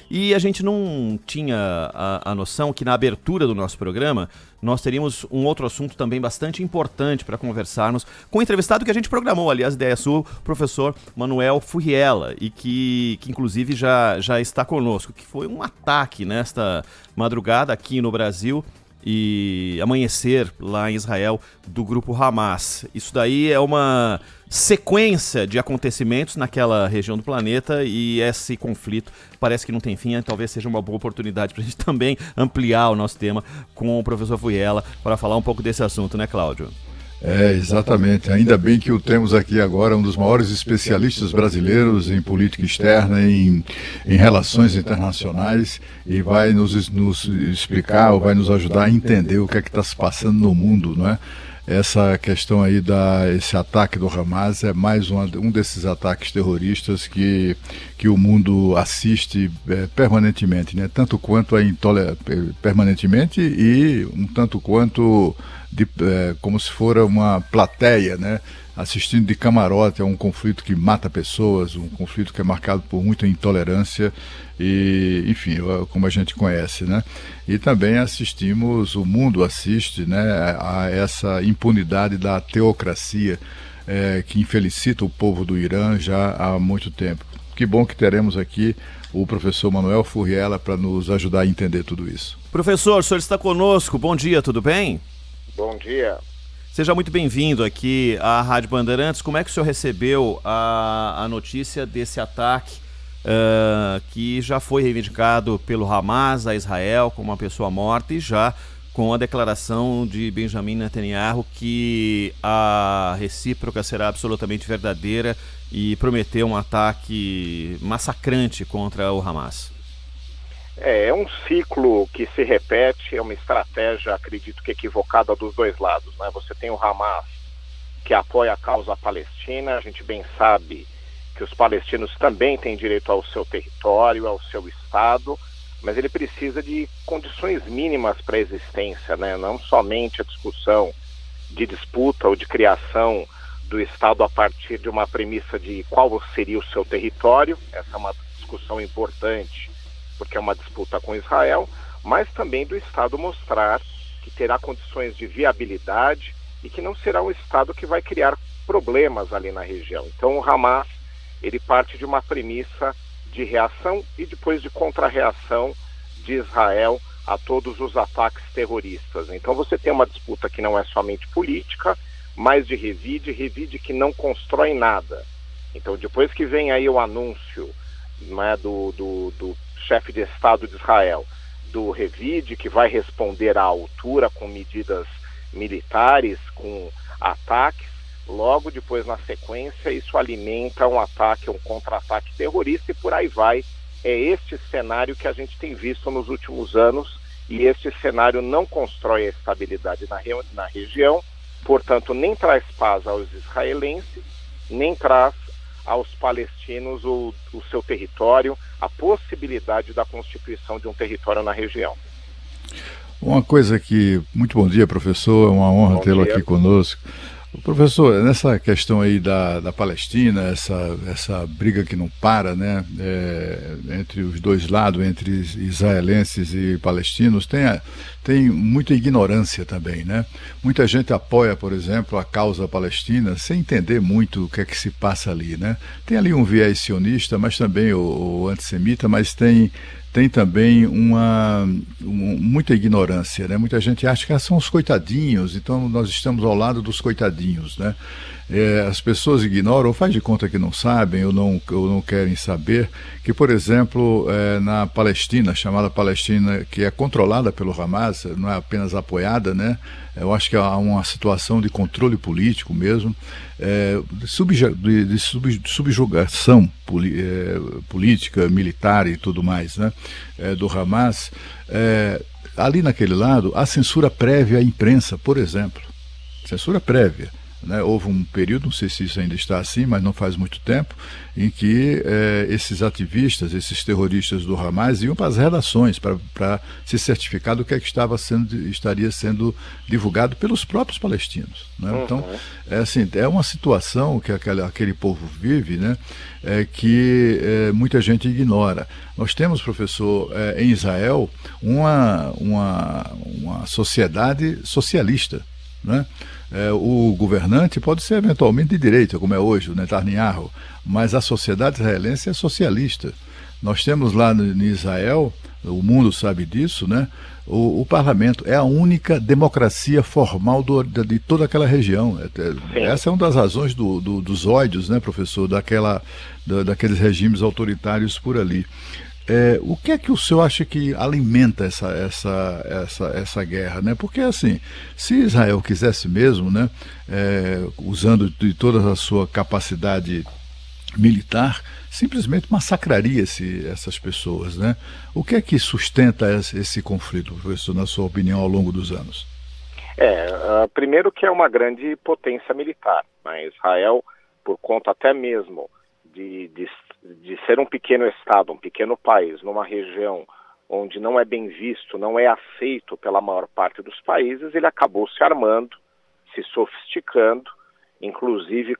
E a gente não tinha a noção que na abertura do nosso programa nós teríamos um outro assunto também bastante importante para conversarmos com o entrevistado que a gente programou, aliás, Ideia Sua, o professor Manuel Furriela, e que inclusive já está conosco, que foi um ataque nesta madrugada aqui no Brasil e amanhecer lá em Israel do grupo Hamas. Isso daí é uma sequência de acontecimentos naquela região do planeta e esse conflito parece que não tem fim. Talvez seja uma boa oportunidade para a gente também ampliar o nosso tema com o professor Furriela para falar um pouco desse assunto, né, Cláudio? Exatamente. Ainda bem que o temos aqui agora um dos maiores especialistas brasileiros em política externa, em relações internacionais, e vai nos explicar, ou vai nos ajudar a entender o que é que está se passando no mundo, não é? Essa questão aí esse ataque do Hamas é mais um desses ataques terroristas que o mundo assiste permanentemente, né? Tanto quanto permanentemente e um tanto quanto como se fora uma plateia, né? Assistindo de camarote a um conflito que mata pessoas, um conflito que é marcado por muita intolerância e, enfim, como a gente conhece, né? E também o mundo assiste, né, a essa impunidade da teocracia que infelicita o povo do Irã já há muito tempo. Que bom que teremos aqui o professor Manuel Furriela para nos ajudar a entender tudo isso. Professor, o senhor está conosco, bom dia, tudo bem? Bom dia. Seja muito bem-vindo aqui à Rádio Bandeirantes. Como é que o senhor recebeu a notícia desse ataque que já foi reivindicado pelo Hamas a Israel como uma pessoa morta e já com a declaração de Benjamin Netanyahu que a recíproca será absolutamente verdadeira e prometeu um ataque massacrante contra o Hamas? É um ciclo que se repete, é uma estratégia, acredito que equivocada dos dois lados, né? Você tem o Hamas, que apoia a causa palestina, a gente bem sabe que os palestinos também têm direito ao seu território, ao seu Estado, mas ele precisa de condições mínimas para a existência, né? Não somente a discussão de disputa ou de criação do Estado a partir de uma premissa de qual seria o seu território, essa é uma discussão importante, porque é uma disputa com Israel, mas também do Estado mostrar que terá condições de viabilidade e que não será um Estado que vai criar problemas ali na região. Então o Hamas, ele parte de uma premissa de reação e depois de contra-reação de Israel a todos os ataques terroristas. Então você tem uma disputa que não é somente política, mas de revide que não constrói nada. Então depois que vem aí o anúncio, né, do chefe de Estado de Israel, do revide, que vai responder à altura com medidas militares, com ataques, logo depois na sequência isso alimenta um ataque, um contra-ataque terrorista e por aí vai. É este cenário que a gente tem visto nos últimos anos e este cenário não constrói a estabilidade na região, portanto nem traz paz aos israelenses, nem traz aos palestinos o seu território, a possibilidade da constituição de um território na região. Uma coisa que... Muito bom dia, professor, é uma honra tê-lo aqui conosco. Professor, nessa questão aí da Palestina, essa briga que não para, né, entre os dois lados, entre israelenses e palestinos, tem muita ignorância também, né? Muita gente apoia, por exemplo, a causa palestina sem entender muito o que é que se passa ali, né? Tem ali um viés sionista, mas também o antissemita, mas tem também muita ignorância, né? Muita gente acha que são os coitadinhos, então nós estamos ao lado dos coitadinhos, né? As pessoas ignoram, ou faz de conta que não sabem, ou não querem saber, que, por exemplo, na Palestina, chamada Palestina, que é controlada pelo Hamas, não é apenas apoiada, né? Eu acho que há uma situação de controle político mesmo, de subjugação política, militar e tudo mais, né? Do Hamas. Ali naquele lado, há censura prévia à imprensa, por exemplo. Censura prévia. né? Houve um período, não sei se isso ainda está assim, mas não faz muito tempo, em que esses ativistas, esses terroristas do Hamas iam para as redações para se certificar do que é que estaria sendo divulgado pelos próprios palestinos, né? Então, assim, é uma situação que aquele povo vive, né? Que muita gente ignora. Nós temos, professor, em Israel, uma sociedade socialista, né? O governante pode ser eventualmente de direita, como é hoje o Netanyahu, mas a sociedade israelense é socialista. Nós temos lá em Israel, o mundo sabe disso, né? O parlamento é a única democracia formal de toda aquela região. Essa é uma das razões dos ódios, né, professor, daqueles regimes autoritários por ali. O que é que o senhor acha que alimenta essa guerra, né? Porque, assim, se Israel quisesse mesmo, né, usando de toda a sua capacidade militar, simplesmente massacraria essas pessoas, né? O que é que sustenta esse conflito, professor, na sua opinião, ao longo dos anos? Primeiro que é uma grande potência militar, né? Israel, por conta até mesmo de ser um pequeno estado, um pequeno país, numa região onde não é bem visto, não é aceito pela maior parte dos países, ele acabou se armando, se sofisticando, inclusive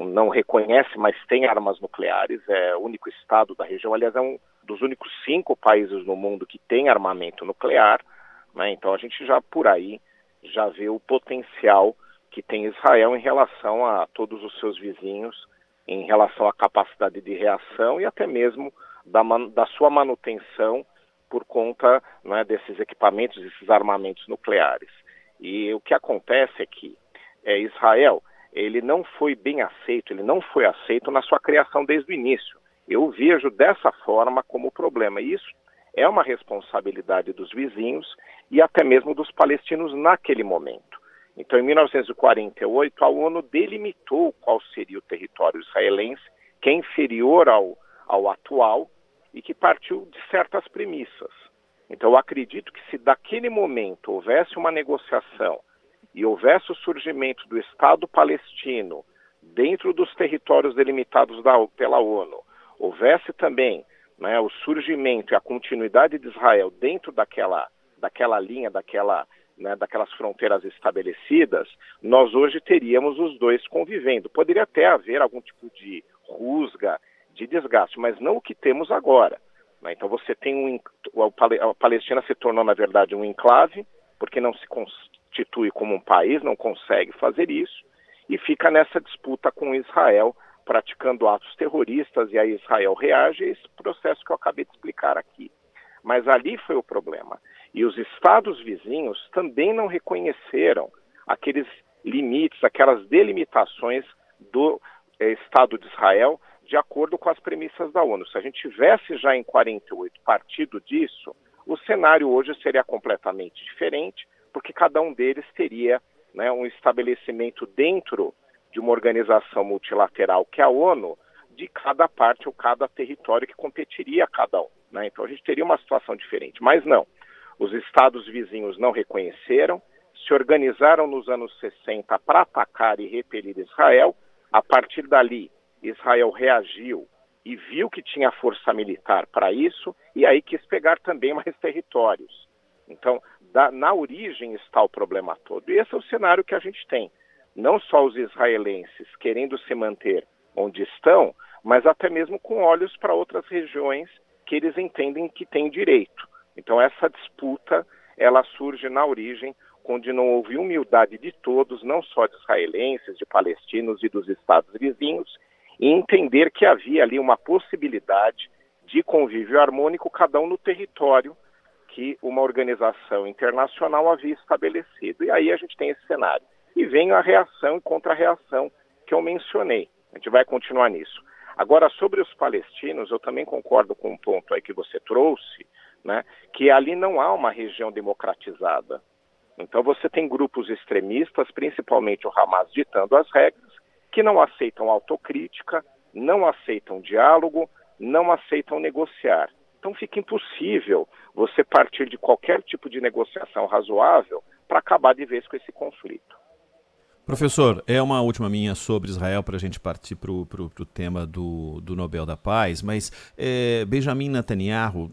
não reconhece, mas tem armas nucleares, é o único estado da região, aliás, é um dos únicos 5 países no mundo que tem armamento nuclear, né? Então a gente já por aí já vê o potencial que tem Israel em relação a todos os seus vizinhos, em relação à capacidade de reação e até mesmo da sua manutenção por conta, né, desses equipamentos, desses armamentos nucleares. E o que acontece é que Israel, ele não foi bem aceito, ele não foi aceito na sua criação desde o início. Eu vejo dessa forma como problema. E isso é uma responsabilidade dos vizinhos e até mesmo dos palestinos naquele momento. Então, em 1948, a ONU delimitou qual seria o território israelense, que é inferior ao atual e que partiu de certas premissas. Então, eu acredito que se daquele momento houvesse uma negociação e houvesse o surgimento do Estado palestino dentro dos territórios delimitados pela ONU, houvesse também, né, o surgimento e a continuidade de Israel dentro daquela linha, daquelas fronteiras estabelecidas, nós hoje teríamos os dois convivendo. Poderia até haver algum tipo de rusga, de desgaste, mas não o que temos agora, né? Então você tem a Palestina se tornou, na verdade, um enclave, porque não se constitui como um país, não consegue fazer isso, e fica nessa disputa com Israel, praticando atos terroristas, e aí Israel reage a esse processo que eu acabei de explicar aqui. Mas ali foi o problema. E os estados vizinhos também não reconheceram aqueles limites, aquelas delimitações do Estado de Israel de acordo com as premissas da ONU. Se a gente tivesse já em 48 partido disso, o cenário hoje seria completamente diferente, porque cada um deles teria, né, um estabelecimento dentro de uma organização multilateral que é a ONU, de cada parte ou cada território que competiria a cada um, né? Então a gente teria uma situação diferente, mas não. Os estados vizinhos não reconheceram, se organizaram nos anos 60 para atacar e repelir Israel. A partir dali, Israel reagiu e viu que tinha força militar para isso, e aí quis pegar também mais territórios. Então, na origem está o problema todo. E esse é o cenário que a gente tem. Não só os israelenses querendo se manter onde estão, mas até mesmo com olhos para outras regiões que eles entendem que têm direito. Então essa disputa, ela surge na origem, onde não houve humildade de todos, não só de israelenses, de palestinos e dos estados vizinhos, e entender que havia ali uma possibilidade de convívio harmônico, cada um no território que uma organização internacional havia estabelecido. E aí a gente tem esse cenário. E vem a reação e contra-reação que eu mencionei. A gente vai continuar nisso. Agora, sobre os palestinos, eu também concordo com um ponto aí que você trouxe, né, que ali não há uma região democratizada. Então você tem grupos extremistas, principalmente o Hamas, ditando as regras, que não aceitam autocrítica, não aceitam diálogo, não aceitam negociar. Então fica impossível você partir de qualquer tipo de negociação razoável para acabar de vez com esse conflito. Professor, é uma última minha sobre Israel para a gente partir para o tema do Nobel da Paz, mas Benjamin Netanyahu,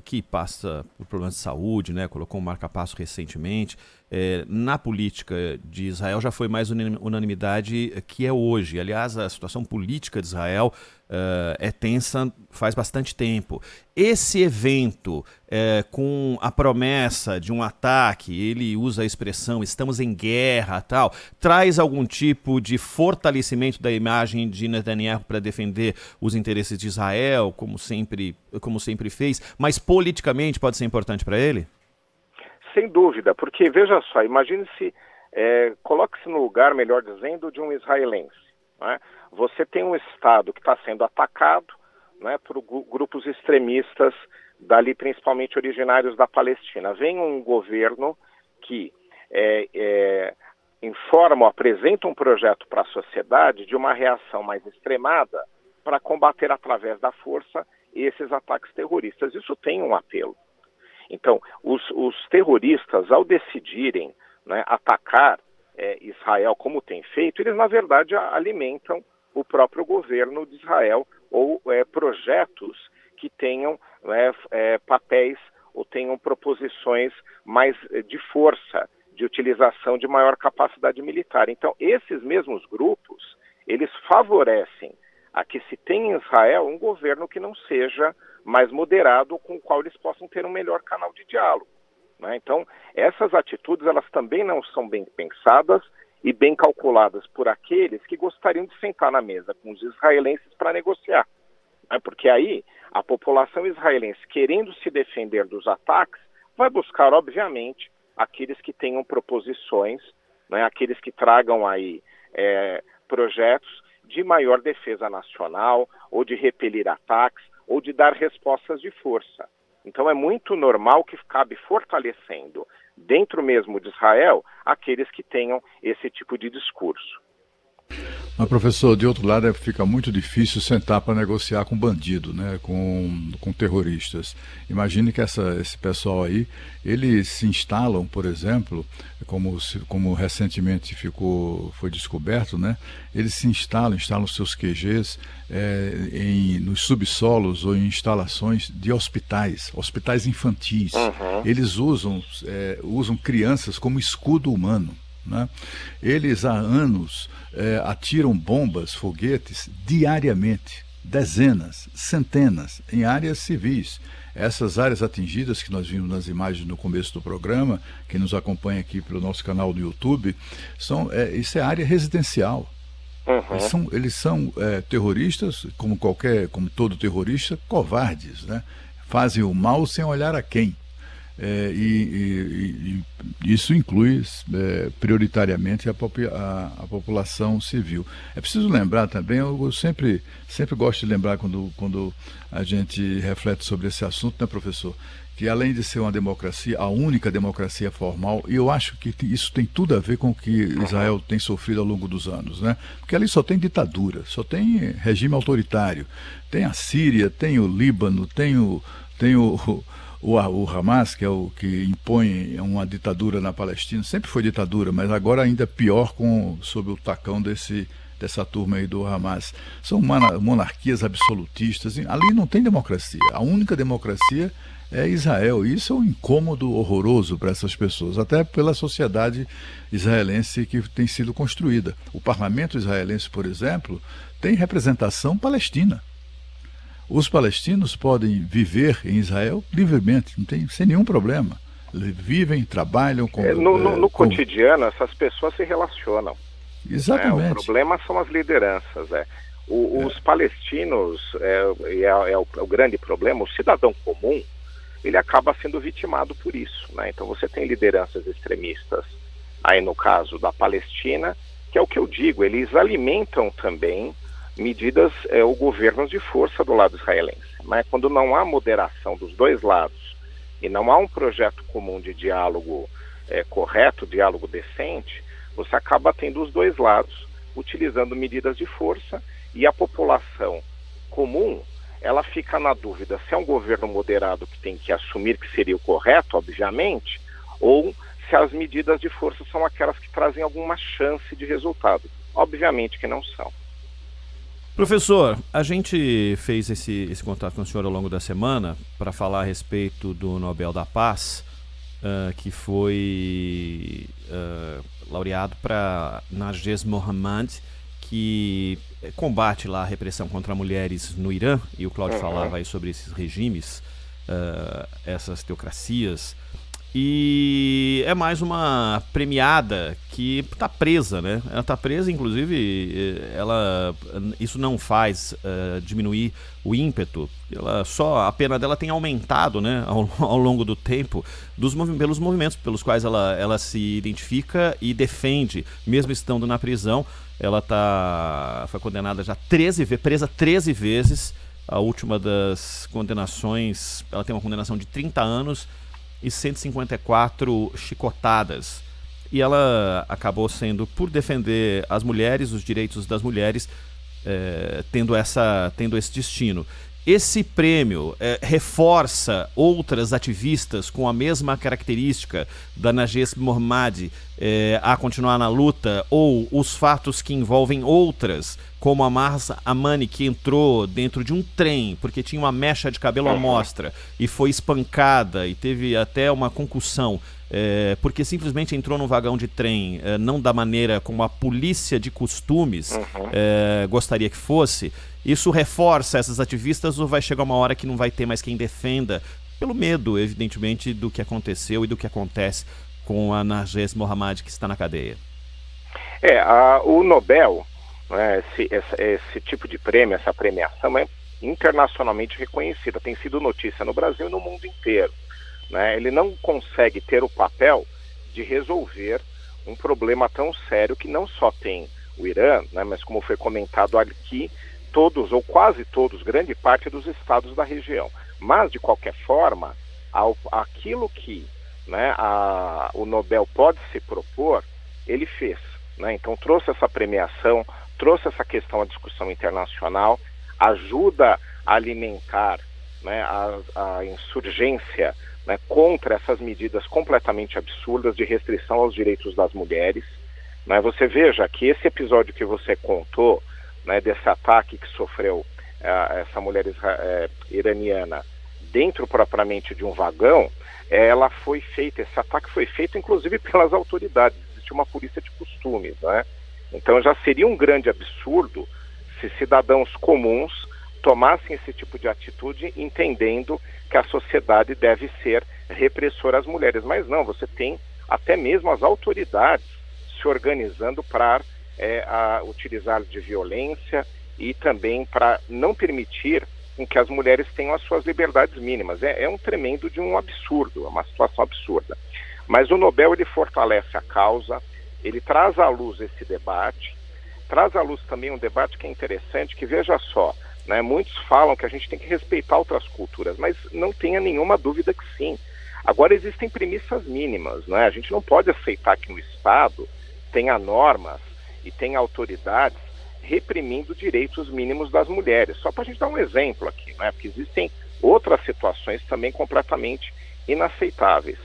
que passa por problemas de saúde, né, colocou um marca-passo recentemente, na política de Israel já foi mais unanimidade que é hoje. Aliás, a situação política de Israel é tensa faz bastante tempo. Esse evento, com a promessa de um ataque, ele usa a expressão "estamos em guerra", tal, traz algum tipo de fortalecimento da imagem de Netanyahu para defender os interesses de Israel, como sempre fez, mas politicamente pode ser importante para ele? Sem dúvida, porque veja só, imagine-se, coloque-se no lugar, melhor dizendo, de um israelense. Né? Você tem um Estado que está sendo atacado, né, por grupos extremistas, dali principalmente originários da Palestina. Vem um governo que informa, apresenta um projeto para a sociedade de uma reação mais extremada para combater através da força esses ataques terroristas. Isso tem um apelo. Então, os terroristas, ao decidirem, né, atacar Israel como tem feito, eles, na verdade, alimentam o próprio governo de Israel ou projetos que tenham papéis ou tenham proposições mais de força, de utilização de maior capacidade militar. Então, esses mesmos grupos, eles favorecem a que se tenha em Israel um governo que não seja mais moderado, com o qual eles possam ter um melhor canal de diálogo. Né? Então, essas atitudes, elas também não são bem pensadas e bem calculadas por aqueles que gostariam de sentar na mesa com os israelenses para negociar. Né? Porque aí, a população israelense, querendo se defender dos ataques, vai buscar, obviamente, aqueles que tenham proposições, né? Aqueles que tragam aí projetos de maior defesa nacional, ou de repelir ataques, ou de dar respostas de força. Então é muito normal que cabe fortalecendo, dentro mesmo de Israel, aqueles que tenham esse tipo de discurso. Mas, professor, de outro lado, fica muito difícil sentar para negociar com bandido, né? com terroristas. Imagine que esse pessoal aí, eles se instalam, por exemplo, como recentemente foi descoberto, né? Eles se instalam seus QGs nos subsolos ou em instalações de hospitais infantis. Uhum. Eles usam crianças como escudo humano. Né? Eles há anos atiram bombas, foguetes diariamente, dezenas, centenas, em áreas civis. Essas áreas atingidas que nós vimos nas imagens no começo do programa, quem nos acompanha aqui pelo nosso canal no YouTube, isso é área residencial. Uhum. Eles são terroristas, como todo terrorista, covardes, né? Fazem o mal sem olhar a quem. E isso inclui prioritariamente a população civil. É preciso lembrar também, eu sempre gosto de lembrar quando a gente reflete sobre esse assunto, né, professor, que além de ser uma democracia, a única democracia formal, e eu acho que isso tem tudo a ver com o que Israel tem sofrido ao longo dos anos, né? Porque ali só tem ditadura, só tem regime autoritário. Tem a Síria, tem o Líbano, tem o Hamas, que é o que impõe uma ditadura na Palestina. Sempre foi ditadura, mas agora ainda pior sob o tacão dessa turma aí do Hamas. São monarquias absolutistas. Ali não tem democracia. A única democracia é Israel. E isso é um incômodo horroroso para essas pessoas, até pela sociedade israelense que tem sido construída. O parlamento israelense, por exemplo, tem representação palestina. Os palestinos podem viver em Israel livremente, sem nenhum problema. Vivem, trabalham com... No cotidiano, essas pessoas se relacionam. Exatamente. O problema são as lideranças. Os palestinos, é o grande problema, o cidadão comum, ele acaba sendo vitimado por isso. Né? Então você tem lideranças extremistas, aí no caso da Palestina, que é o que eu digo, eles alimentam também medidas ou governos de força do lado israelense. Mas quando não há moderação dos dois lados e não há um projeto comum de diálogo correto, diálogo decente, você acaba tendo os dois lados utilizando medidas de força e a população comum, ela fica na dúvida se é um governo moderado que tem que assumir que seria o correto, obviamente, ou se as medidas de força são aquelas que trazem alguma chance de resultado. Obviamente que não são. Professor, a gente fez esse contato com o senhor ao longo da semana para falar a respeito do Nobel da Paz, que foi laureado para Narges Mohammadi, que combate lá a repressão contra mulheres no Irã, e o Cláudio falava aí sobre esses regimes, essas teocracias. E é mais uma premiada que está presa, né? Ela está presa, inclusive, isso não faz diminuir o ímpeto. A pena dela tem aumentado, né, ao longo do tempo, pelos movimentos pelos quais ela se identifica e defende, mesmo estando na prisão. Ela foi condenada já presa 13 vezes. A última das condenações, ela tem uma condenação de 30 anos e 154 chicotadas. E ela acabou sendo, por defender as mulheres, os direitos das mulheres, tendo esse destino. Esse prêmio reforça outras ativistas com a mesma característica da Narges Mohammadi a continuar na luta, ou os fatos que envolvem outras, como a Mahsa Amani, que entrou dentro de um trem porque tinha uma mecha de cabelo à mostra e foi espancada e teve até uma concussão, porque simplesmente entrou num vagão de trem, não da maneira como a polícia de costumes gostaria que fosse. Isso reforça essas ativistas, ou vai chegar uma hora que não vai ter mais quem defenda, pelo medo, evidentemente, do que aconteceu e do que acontece com a Narges Mohammadi, que está na cadeia? O Nobel, né, esse tipo de prêmio, essa premiação é internacionalmente reconhecida, tem sido notícia no Brasil e no mundo inteiro, né? Ele não consegue ter o papel de resolver um problema tão sério que não só tem o Irã, né, mas como foi comentado aqui, todos ou quase todos, grande parte dos estados da região. Mas, de qualquer forma, aquilo que, né, o Nobel pode se propor, ele fez, né? Então trouxe essa premiação, trouxe essa questão à discussão internacional, ajuda a alimentar, né, a insurgência, né, contra essas medidas completamente absurdas de restrição aos direitos das mulheres, né? Você veja que esse episódio que você contou, né, desse ataque que sofreu essa mulher iraniana dentro propriamente de um vagão, esse ataque foi feito inclusive pelas autoridades, existe uma polícia de costumes, né? Então já seria um grande absurdo se cidadãos comuns tomassem esse tipo de atitude entendendo que a sociedade deve ser repressora às mulheres, mas não, você tem até mesmo as autoridades se organizando para utilizar de violência e também para não permitir que as mulheres tenham as suas liberdades mínimas. É um tremendo de um absurdo, é uma situação absurda. Mas o Nobel, ele fortalece a causa, ele traz à luz esse debate, traz à luz também um debate que é interessante, que veja só, né, muitos falam que a gente tem que respeitar outras culturas, mas não tenha nenhuma dúvida que sim. Agora existem premissas mínimas, né? A gente não pode aceitar que no Estado tenha normas e tem autoridades reprimindo direitos mínimos das mulheres. Só para a gente dar um exemplo aqui, né? Porque existem outras situações também completamente inaceitáveis.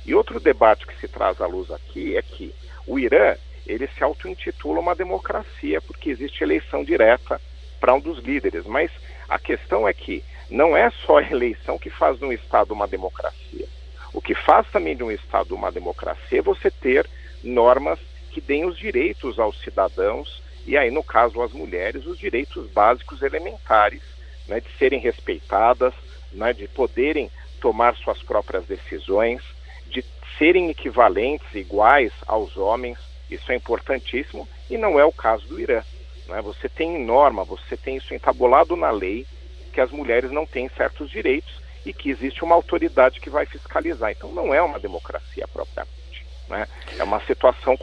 E outro debate que se traz à luz aqui é que o Irã, ele se auto-intitula uma democracia, porque existe eleição direta para um dos líderes. Mas a questão é que não é só a eleição que faz de um Estado uma democracia. O que faz também de um Estado uma democracia é você ter normas que deem os direitos aos cidadãos, e aí, no caso, às mulheres, os direitos básicos elementares, né, de serem respeitadas, né, de poderem tomar suas próprias decisões, de serem equivalentes, iguais aos homens. Isso é importantíssimo e não é o caso do Irã, né? Você tem norma, você tem isso entabulado na lei, que as mulheres não têm certos direitos e que existe uma autoridade que vai fiscalizar. Então não é uma democracia propriamente, né? É uma situação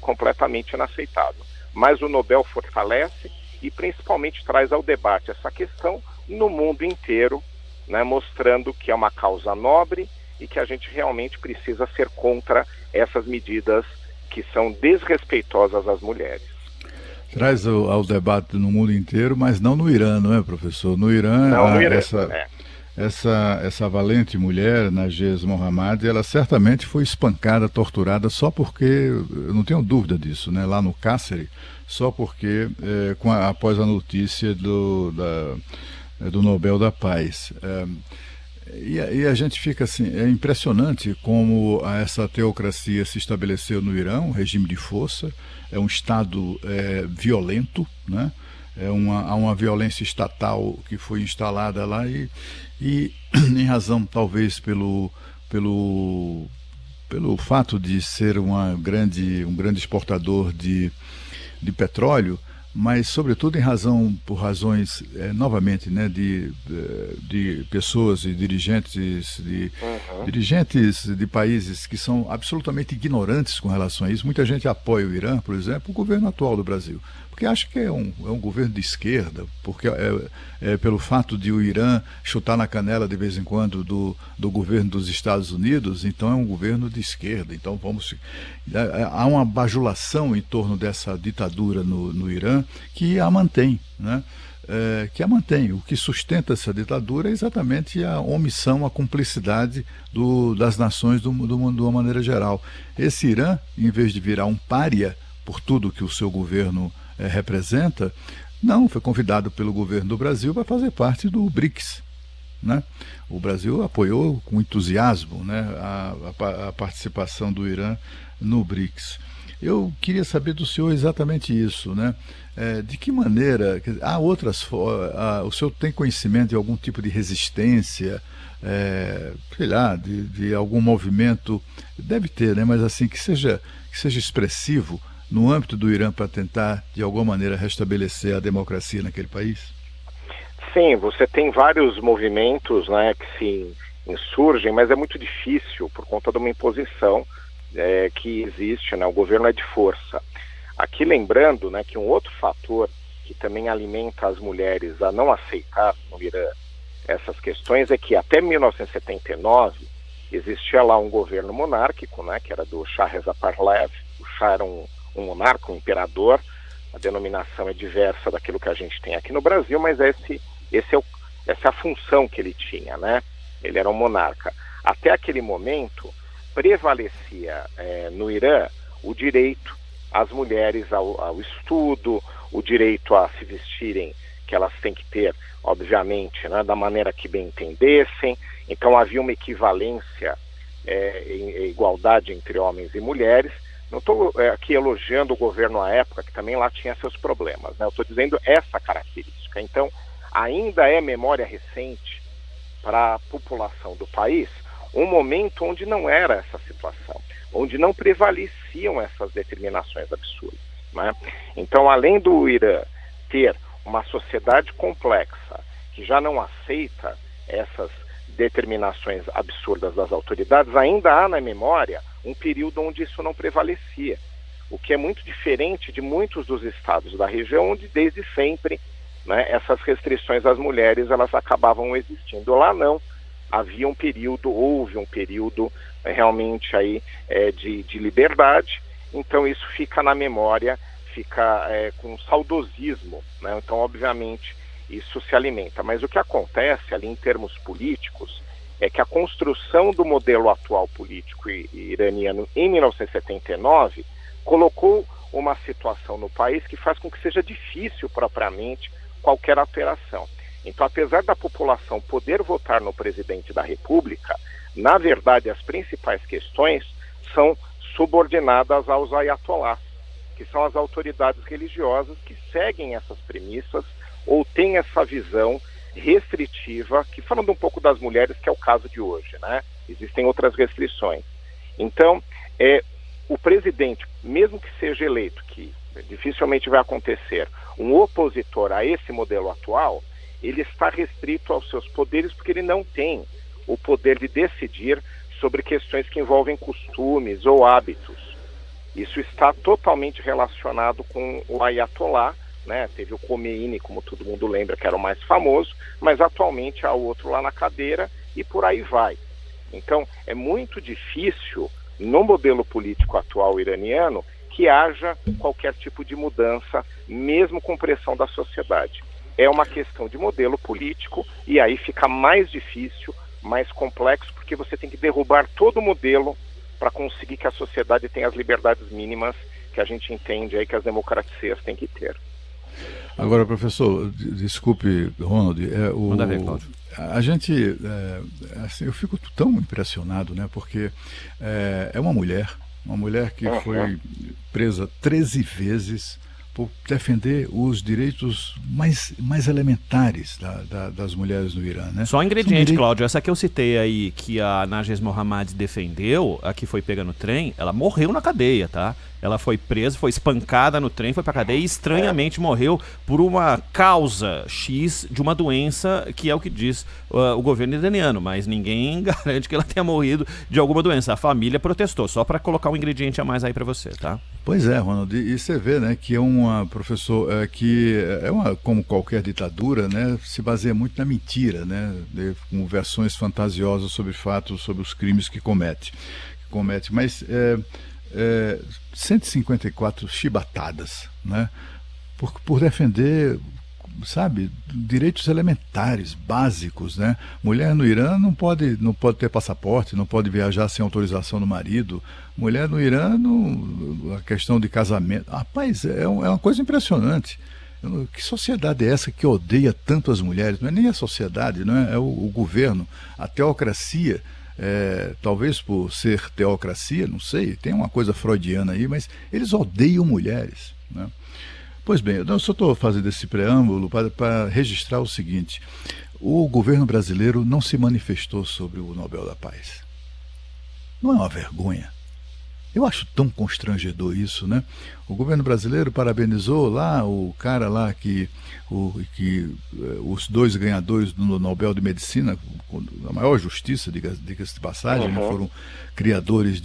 completamente inaceitável. Mas o Nobel fortalece e principalmente traz ao debate essa questão no mundo inteiro, né, mostrando que é uma causa nobre e que a gente realmente precisa ser contra essas medidas que são desrespeitosas às mulheres. Traz ao debate no mundo inteiro, mas não no Irã, não é, professor? No Irã, não, no Irã, essa valente mulher, Narges Mohammadi, ela certamente foi espancada, torturada, só porque, eu não tenho dúvida disso, né, lá no cárcere, só porque, após a notícia do Nobel da Paz. E a gente fica assim, é impressionante como essa teocracia se estabeleceu no Irã, um regime de força, é um Estado violento, né? Há uma violência estatal que foi instalada lá e em razão talvez pelo fato de ser um grande exportador de petróleo, mas sobretudo por razões, novamente, né, de pessoas e dirigentes de países que são absolutamente ignorantes com relação a isso. Muita gente apoia o Irã, por exemplo, o governo atual do Brasil, porque acha que é um governo de esquerda, porque pelo fato de o Irã chutar na canela de vez em quando do governo dos Estados Unidos, então é um governo de esquerda. Então há uma bajulação em torno dessa ditadura no Irã que a mantém, né? O que sustenta essa ditadura é exatamente a omissão, a cumplicidade das nações de uma maneira geral. Esse Irã, em vez de virar um pária por tudo que o seu governo representa, não, foi convidado pelo governo do Brasil para fazer parte do BRICS, né? O Brasil apoiou com entusiasmo, né, a participação do Irã no BRICS. Eu queria saber do senhor exatamente isso, né? De que maneira, há outras, o senhor tem conhecimento de algum tipo de resistência, sei lá, de algum movimento, deve ter, né? Mas assim, que seja expressivo no âmbito do Irã para tentar, de alguma maneira, restabelecer a democracia naquele país? Sim, você tem vários movimentos, né, que se insurgem, mas é muito difícil por conta de uma imposição que existe, né? O governo é de força. Aqui lembrando, né, que um outro fator que também alimenta as mulheres a não aceitar no Irã essas questões é que até 1979 existia lá um governo monárquico, né, que era do Shah Reza Pahlavi. O Shah era um monarca, um imperador. A denominação é diversa daquilo que a gente tem aqui no Brasil, mas essa é a função que ele tinha, né? Ele era um monarca. Até aquele momento, prevalecia no Irã o direito às mulheres ao estudo, o direito a se vestirem, que elas têm que ter, obviamente, né, da maneira que bem entendessem. Então havia uma equivalência, igualdade entre homens e mulheres. Não estou aqui elogiando o governo à época, que também lá tinha seus problemas, né? Eu estou dizendo essa característica. Então, ainda é memória recente para a população do país um momento onde não era essa situação, onde não prevaleciam essas determinações absurdas, né? Então, além do Irã ter uma sociedade complexa que já não aceita essas determinações absurdas das autoridades, ainda há na memória um período onde isso não prevalecia, o que é muito diferente de muitos dos estados da região, onde desde sempre, né, essas restrições às mulheres elas acabavam existindo. Lá não, houve um período realmente aí de liberdade. Então isso fica na memória, fica com saudosismo, né? Então obviamente isso se alimenta. Mas o que acontece ali em termos políticos é que a construção do modelo atual político iraniano em 1979 colocou uma situação no país que faz com que seja difícil propriamente qualquer alteração. Então, apesar da população poder votar no presidente da República, na verdade as principais questões são subordinadas aos ayatolás, que são as autoridades religiosas que seguem essas premissas ou têm essa visão restritiva, que falando um pouco das mulheres, que é o caso de hoje, né? Existem outras restrições. Então, o presidente, mesmo que seja eleito, que dificilmente vai acontecer, um opositor a esse modelo atual, ele está restrito aos seus poderes porque ele não tem o poder de decidir sobre questões que envolvem costumes ou hábitos. Isso está totalmente relacionado com o ayatolá, né? Teve o Khomeini, como todo mundo lembra, que era o mais famoso, mas atualmente há outro lá na cadeira e por aí vai. Então, é muito difícil, no modelo político atual iraniano, que haja qualquer tipo de mudança, mesmo com pressão da sociedade. é uma questão de modelo político, e aí fica mais difícil, mais complexo, porque você tem que derrubar todo o modelo para conseguir que a sociedade tenha as liberdades mínimas que a gente entende aí que as democracias têm que ter. Agora, professor, desculpe, Ronald, Manda ver, Cláudio. a gente, assim, eu fico tão impressionado, né, porque é uma mulher que foi presa 13 vezes por defender os direitos mais elementares das mulheres no Irã, né? Só um ingrediente, Cláudio, essa que eu citei aí, que a Narges Mohammadi defendeu, a que foi pega no trem, ela morreu na cadeia, tá? Ela foi presa, foi espancada no trem, foi pra cadeia e estranhamente morreu por uma causa X de uma doença, que é o que diz o governo iraniano, mas ninguém garante que ela tenha morrido de alguma doença. A família protestou, só para colocar um ingrediente a mais aí para você, tá? Pois é, Ronald, e você vê, né, que é uma como qualquer ditadura, né, se baseia muito na mentira, né, com versões fantasiosas sobre fatos, sobre os crimes que comete. Mas 154 chibatadas, né, por defender, sabe, direitos elementares, básicos, né? Mulher no Irã não pode ter passaporte, não pode viajar sem autorização do marido. Mulher no Irã, a questão de casamento. Rapaz, é uma coisa impressionante. Que sociedade é essa que odeia tanto as mulheres? Não é nem a sociedade, não é o governo, a teocracia. Talvez por ser teocracia, não sei, tem uma coisa freudiana aí, mas eles odeiam mulheres, né? Pois bem, eu só estou fazendo esse preâmbulo para registrar o seguinte: o governo brasileiro não se manifestou sobre o Nobel da Paz. Não é uma vergonha? Eu acho tão constrangedor isso, né? O governo brasileiro parabenizou lá o cara lá os dois ganhadores do Nobel de Medicina, com a maior justiça, diga-se de passagem, né? Foram criadores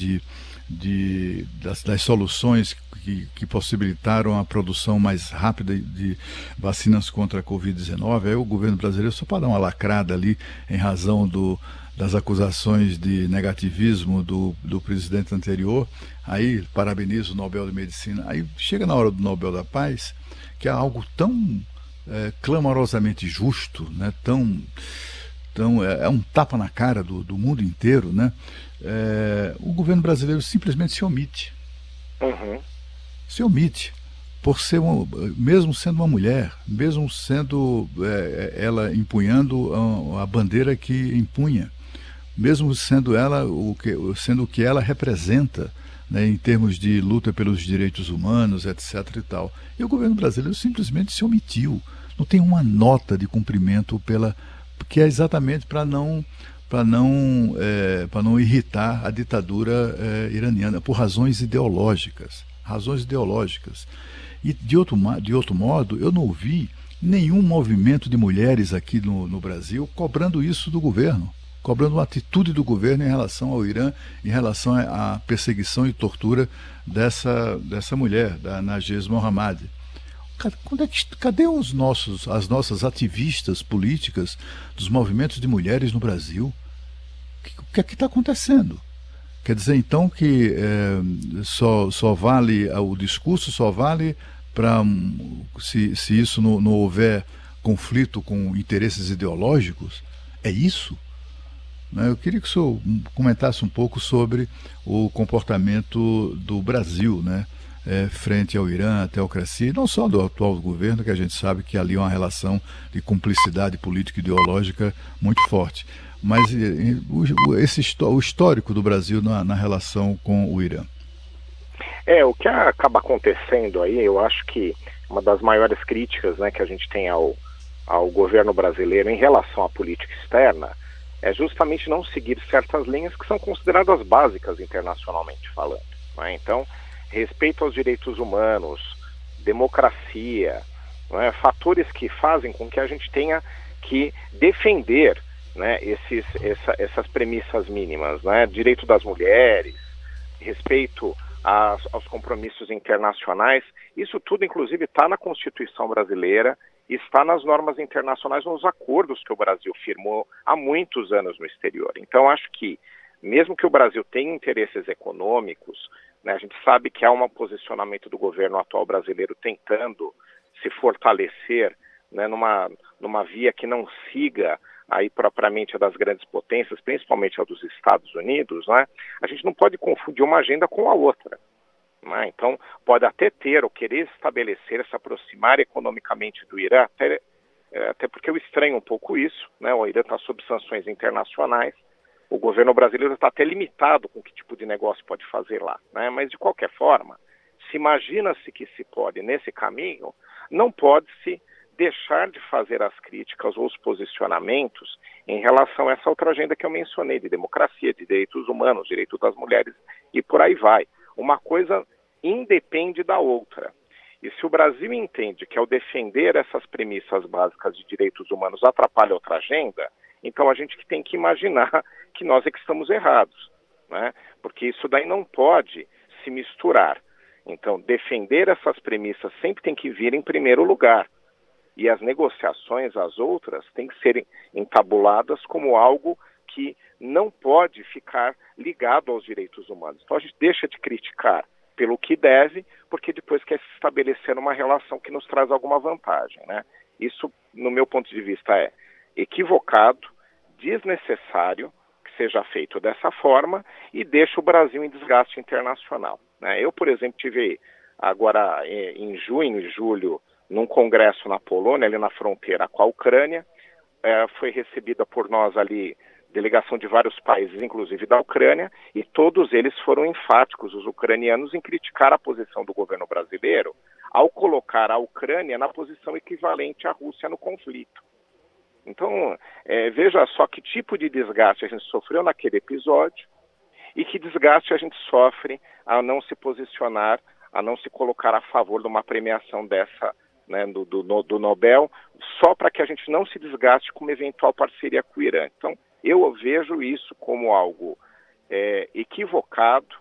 das soluções que possibilitaram a produção mais rápida de vacinas contra a Covid-19. Aí o governo brasileiro, só para dar uma lacrada ali, em razão das acusações de negativismo do presidente anterior, aí parabeniza o Nobel de Medicina. Aí chega na hora do Nobel da Paz, que é algo tão clamorosamente justo, né? É um tapa na cara do mundo inteiro, né? O governo brasileiro simplesmente se omite. Se omite por ser mesmo sendo uma mulher, mesmo sendo ela empunhando a bandeira que empunha, mesmo sendo ela sendo o que ela representa, né, em termos de luta pelos direitos humanos, etc. e tal. E o governo brasileiro simplesmente se omitiu. Não tem uma nota de cumprimento que é exatamente para não irritar a ditadura iraniana, por razões ideológicas. E de outro modo, eu não vi nenhum movimento de mulheres aqui no Brasil cobrando isso do governo, cobrando uma atitude do governo em relação ao Irã, em relação à perseguição e tortura dessa mulher, da Narges Mohammadi. Cadê as nossas ativistas políticas dos movimentos de mulheres no Brasil? O que é que está acontecendo? Quer dizer, então, que só vale o discurso, só vale para se isso não houver conflito com interesses ideológicos? É isso? Né? Eu queria que o senhor comentasse um pouco sobre o comportamento do Brasil, né? Frente ao Irã, à teocracia, e não só do atual governo, que a gente sabe que ali é uma relação de cumplicidade política e ideológica muito forte. Mas o histórico do Brasil na relação com o Irã. O que acaba acontecendo aí, eu acho que uma das maiores críticas, né, que a gente tem ao governo brasileiro em relação à política externa é justamente não seguir certas linhas que são consideradas básicas internacionalmente falando, né? Então, respeito aos direitos humanos, democracia, né, fatores que fazem com que a gente tenha que defender, né, essas premissas mínimas, né, direito das mulheres, respeito aos compromissos internacionais. Isso tudo, inclusive, está na Constituição brasileira, está nas normas internacionais, nos acordos que o Brasil firmou há muitos anos no exterior. Então, acho que, mesmo que o Brasil tenha interesses econômicos, né, a gente sabe que há um posicionamento do governo atual brasileiro tentando se fortalecer né, numa via que não siga aí propriamente a das grandes potências, principalmente a dos Estados Unidos, né, a gente não pode confundir uma agenda com a outra. Né? Então, pode até ter ou querer estabelecer, se aproximar economicamente do Irã, até porque eu estranho um pouco isso, né? O Irã está sob sanções internacionais, o governo brasileiro está até limitado com que tipo de negócio pode fazer lá, né? Mas, de qualquer forma, se imagina-se que se pode, nesse caminho, não pode-se deixar de fazer as críticas ou os posicionamentos em relação a essa outra agenda que eu mencionei, de democracia, de direitos humanos, direito das mulheres e por aí vai. Uma coisa independe da outra. E se o Brasil entende que ao defender essas premissas básicas de direitos humanos atrapalha outra agenda, então a gente tem que imaginar que nós é que estamos errados, né? Porque isso daí não pode se misturar. Então, defender essas premissas sempre tem que vir em primeiro lugar. E as negociações, as outras, têm que ser entabuladas como algo que não pode ficar ligado aos direitos humanos. Então a gente deixa de criticar pelo que deve, porque depois quer se estabelecer uma relação que nos traz alguma vantagem, né? Isso, no meu ponto de vista, é equivocado, desnecessário que seja feito dessa forma e deixa o Brasil em desgaste internacional, né? Eu, por exemplo, tive agora em junho e julho num congresso na Polônia, ali na fronteira com a Ucrânia, foi recebida por nós ali delegação de vários países, inclusive da Ucrânia, e todos eles foram enfáticos, os ucranianos, em criticar a posição do governo brasileiro ao colocar a Ucrânia na posição equivalente à Rússia no conflito. Então, veja só que tipo de desgaste a gente sofreu naquele episódio e que desgaste a gente sofre a não se posicionar, a não se colocar a favor de uma premiação dessa, né, do Nobel, só para que a gente não se desgaste com uma eventual parceria com o Irã. Então, eu vejo isso como algo equivocado,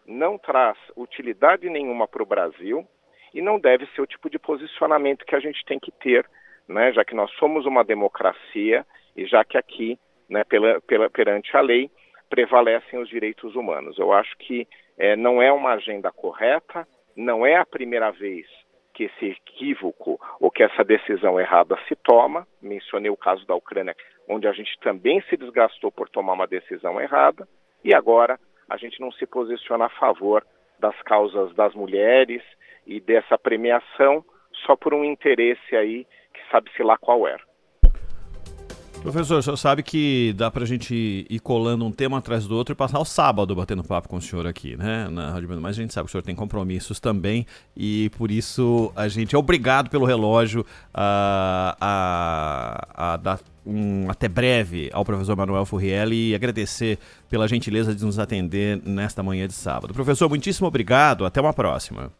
não traz utilidade nenhuma para o Brasil e não deve ser o tipo de posicionamento que a gente tem que ter, né, já que nós somos uma democracia e já que aqui, né, perante a lei, prevalecem os direitos humanos. Eu acho que não é uma agenda correta, não é a primeira vez que esse equívoco ou que essa decisão errada se toma. Mencionei o caso da Ucrânia, onde a gente também se desgastou por tomar uma decisão errada, e agora a gente não se posiciona a favor das causas das mulheres e dessa premiação só por um interesse aí que sabe-se lá qual era. Professor, o senhor sabe que dá pra gente ir colando um tema atrás do outro e passar o sábado batendo papo com o senhor aqui, né, na Rádio Bandeirantes, mas a gente sabe que o senhor tem compromissos também e por isso a gente é obrigado pelo relógio a dar um até breve ao professor Manuel Furriel e agradecer pela gentileza de nos atender nesta manhã de sábado. Professor, muitíssimo obrigado, até uma próxima.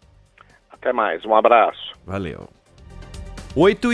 Até mais, um abraço. Valeu. 8h